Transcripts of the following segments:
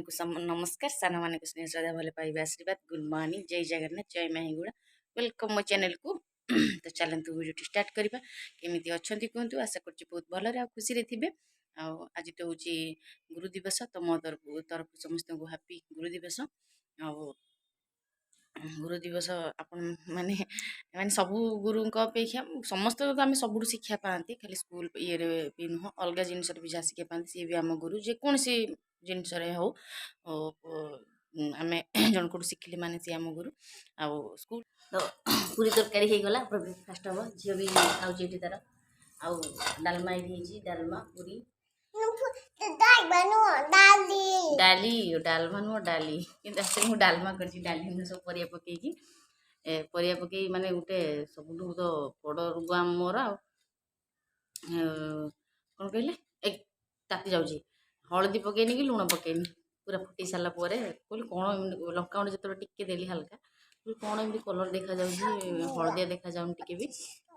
को नमस्कार सान मान को स्नेह श्रद्धा भल पाइबे आशीर्वाद गुड मॉर्निंग जय जगन्नाथ जय माहीगुड़ा वेलकम मो चैनल को तो चलतु वीडियो स्टार्ट करवा केमी अच्छा कहतु आशा कर बहुत भलरे आ खुशी थे आज तो हूँ गुरु दिवस तो मो तरफ समस्त को हापी गुरु दिवस आ गुरु दिवस आपण माने माने सबू गुरु अपेक्षा समस्त तो आम सब शिक्षा पाती खाली स्कूल ये भी नुह अलग जिनस भी जहाँ शिक्षा पाती सी भी आम गुरु जेकोसी जिनस हो आम जन को शिखिले माने सी आम गुरु आ स्कूल तो पूरी तरकारी हो गला ब्रेकफास्ट हम झील भी खाऊे तार आउ डालमा डालमा पूरी डाली डालमा नुह डाली कि डालमा कर डाली सब परिया पकईकी परिया पकई माने गोटे सब तो बड़ रोग मोर कौन कहले ताती जाऊँगी हलदी पकईनी कि लुण पकईनी पूरा फुटी सारा कहली कौन लंका गुंड जो टिके देली हल्का कौन एमती कलर देखा हलदिया देखा जाऊन टिके भी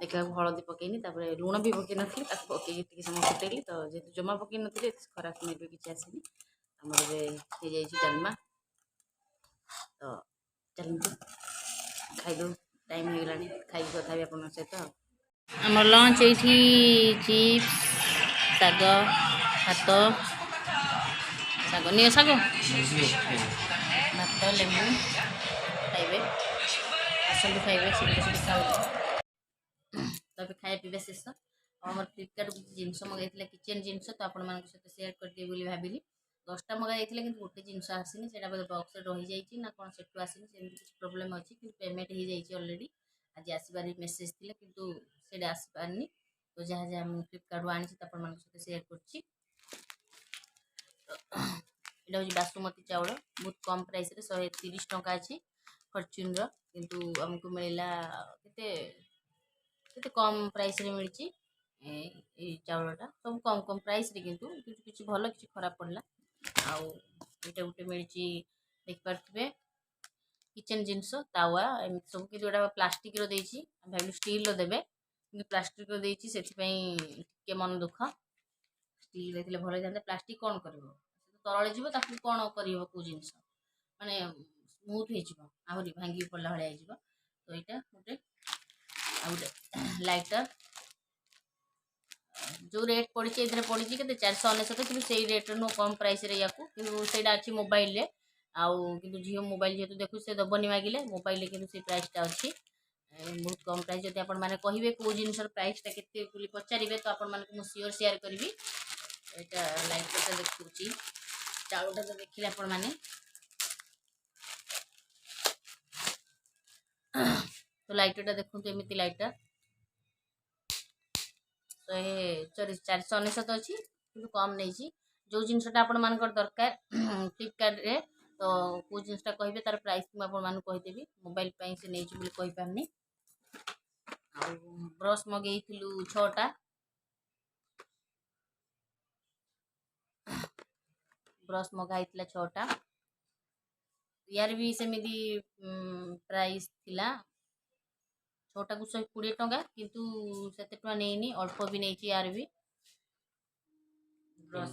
देखा हलदी पकईनी लुण भी पकई नी पकई समय फुटेली तो जेहतु जमा पकई नी खराब स्मेल भी किसी आसनी आमर ये डालमा तो चलते खाईदे टाइम हो गलानी खाई कथा भी आप सहित आम लंच ये चिप्स शाग भात शाग नहीं शाग भात लेमु खाइबे आसतु खाइबे सीधे खाऊ तब खाया पीवा शेष आम फ्लिपकार्ट जिनस मंगाई किचेन जिनस तो आपण सहित सेयार करदे बोली भाविली 10टा मंगाई कि गोटे जिनस आसनी से बक्स रही जाइए ना कौन से आसनी से किसी प्रोब्लेम अच्छी कि पेमेंट हो जाइए अलरेडी आज आसबार मेसेज थी कि आसपारनी तो जहाँ जहाँ मुझे फ्लिपकार्ट आनी तो सहित सेयार कर यहाँ हूँ बासुमती चाउल बहुत कम प्राइस रे 130 टंका अच्छी फॉर्च्यून किंतु आमको मिलला केते कम प्राइस रे मिली चाउलटा सब कम कम प्राइस रे किंतु किसी भल किसी खराब पड़ला आउ ये गोटे मिली देखिपे किचेन जिनस तावा एमती सब कि जोड़ा प्लास्टिक रही भाई स्टील देवे कि प्लास्टिक रही से मन दुख स्टील देते भल था प्लास्टिक कौन कर तरल जीव कौन कर कौ जिनस माने स्मूथ होहरी भांगी पड़ा भाई तो यहाँ गोटे गोटे लाइटर जो रेट पड़ी ये पड़ी के 499 कि से रेट नु कम प्राइस रे या कि अच्छी मोबाइल आउ कि झील मोबाइल जेहतु देखु से दबनी मागिले मोबाइल कि प्राइसटा अच्छी बहुत कम प्राइस जब आपण मैंने कहे कौ जिनस प्राइसटा के पचारे तो आपण मैं सियोर सेयार करी यहाँ लाइटरटा देखुची चाउलटा तो देखिले आपण मैंने तो लाइटरटा देखो एमती लाइटर 499 अच्छी कि कम नहीं जो जिनसटा आपण मान दरकार फ्लिपकार्ट रे तो कौ जिनसटा कहे तार प्राइस मुझे कहीदेवी मोबाइल से नहीं पारनी आ ब्रश मगई 6टा ब्रश मगाई 6टा यार भी सेमती प्राइस थिला 6टा को 120 टंका किंतु सेते टंका नहीं अल्प भी नहीं यार भी ब्रश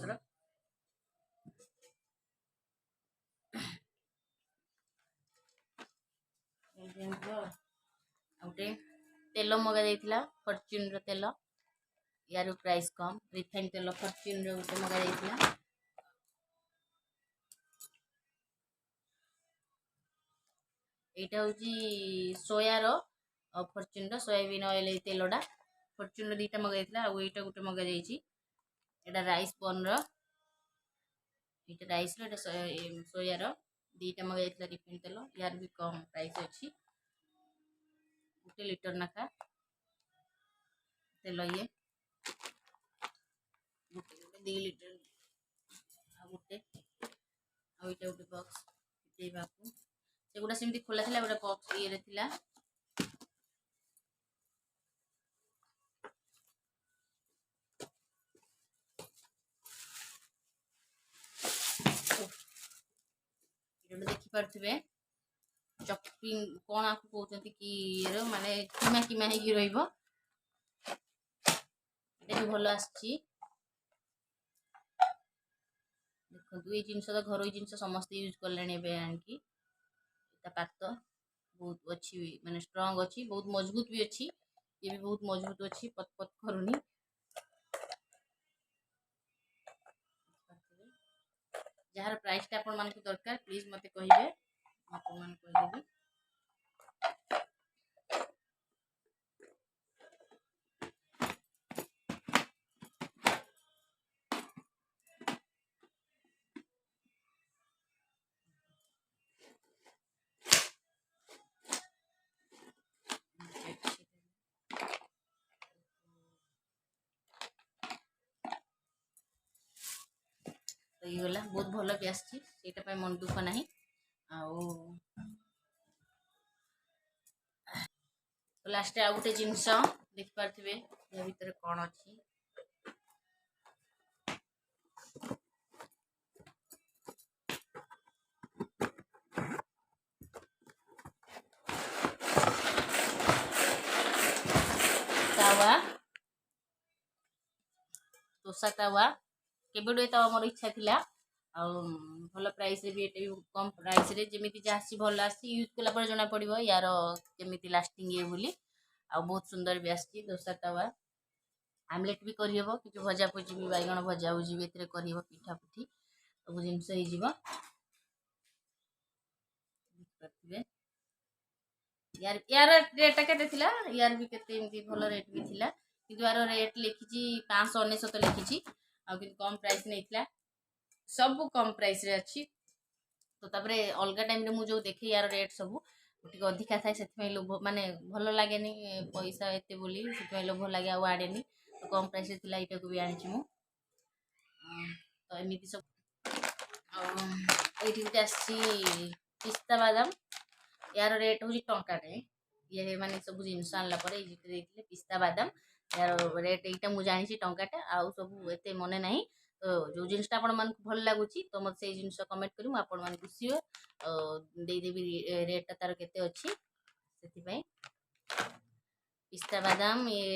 गोटे तेल मगाई फॉर्च्यून तेल यार प्राइस कम रिफाइन तेल फॉर्च्यून गोटे मगाई यहाँ हूँ सोयार फॉर्च्यून सोयाबीन ऑयल तेलटा फॉर्च्यून 2टा मगाई आउ यहाँ गोटे मगाई यहाँ राइस बन राइस सोयार 2टा मगाई रिफाइन तेल यार भी कम प्राइस अच्छी 1 लीटर नाखा तेल ये गोटे 2 लीटर गोटे गोटे बक्स सेगुड़ा सेमती खोला था गोटे बक्स ये थिला देखिपे चपिंग कौन आपको कहते कि माने किमा किमा हो भल आसी देखो ये जिनस तो घर जिनस समस्त यूज कले आनिकी पात बहुत अच्छी माने स्ट्रांग अच्छी बहुत मजबूत भी अच्छी ये भी बहुत मजबूत अच्छी पत पत करूनी जार प्राइस टा आपण मानक दरकार प्लीज मते कहिबे आपण मान कहि देबी तो ये गला बहुत भल भी आसटा मन दुख ना तो लास्ट आ गोटे जिनस देखि पारथिबे या भीतर कौन अच्छी तावा दोसा तावा केबेडु ए तावा मोर इच्छा थिला आ भल प्राइस रे भी एटा भी कम प्राइस रे जेमिति जासी भल आसी यूज कला पर जना पड़िबो यार केमिति लास्टिंग ये बोली आ बहुत सुंदर भी आसी दोसा तावा आमलेट भी करहबो कि भजा भजी भी बैगण भजा भजी भी एतरे करहबो पिठा पिठी सब जिनस हो जिवो करथिबे यार यार रेट केते थिला यार भी केते एमती भल रेट भी थिला कि यार रेट लिखिची 599 लिखिची आ कि कम प्राइस नै थिला सब कम प्राइस रे अच्छी तो तापरे अलगा टाइम रे मु जो देखे यार रेट सब टिक अधिका थाए से लोभ माने भल लागे नी पैसा एते बोली से लोभ लागे आ आड़े नी तो कम प्राइस रे थिला इटा को भी आनी मु तो एमिति सब एठी आसी पिस्ता बादाम यार रेट हो टंका टे ये माने सब जिनस आनला परे ये पिस्ता बादाम यार रेट एटा मु जानी टंकाटा आउ सब एते मने नहीं तो जो जिनसटा आपण मन भल लागुची तो मत से जिनस कमेंट करी मु आपण मन खुशी हो दे देबी रेट तार केते अछि सेति पई पिस्ता बादाम ये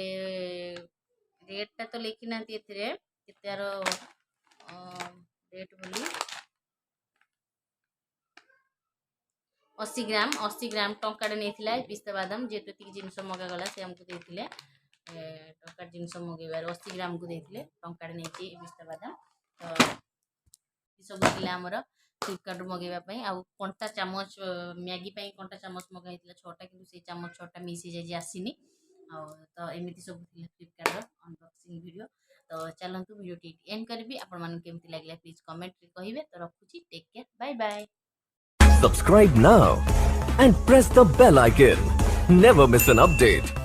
रेट ता तो लिखि नांती एथिरे केतार रेट बोली 80 ग्राम टंकाटे नहीं पिस्ता बादाम जेतु जिनस मगा गला से हमको देथिले टंका जिनस मगेबार 80 ग्राम को देथिले टंकाटे नहीं पिस्ता बादाम तो सब थिला हमर फ्लिपकार्ट मगेबा पई आ कंटा चामच मैगी पई कंटा चामच मगाइतिला 6टा किंतु से चामच 6टा मिसी जाई आसीनी आ तो एमिति सब थिला फ्लिपकार्ट रो अनबॉक्सिंग वीडियो तो चलंतु वीडियो टी एंड करबी आपण मन केमति लागला प्लीज कमेंट रे कहिबे तो रखुची take care bye bye Subscribe now and press the bell icon. Never miss an update.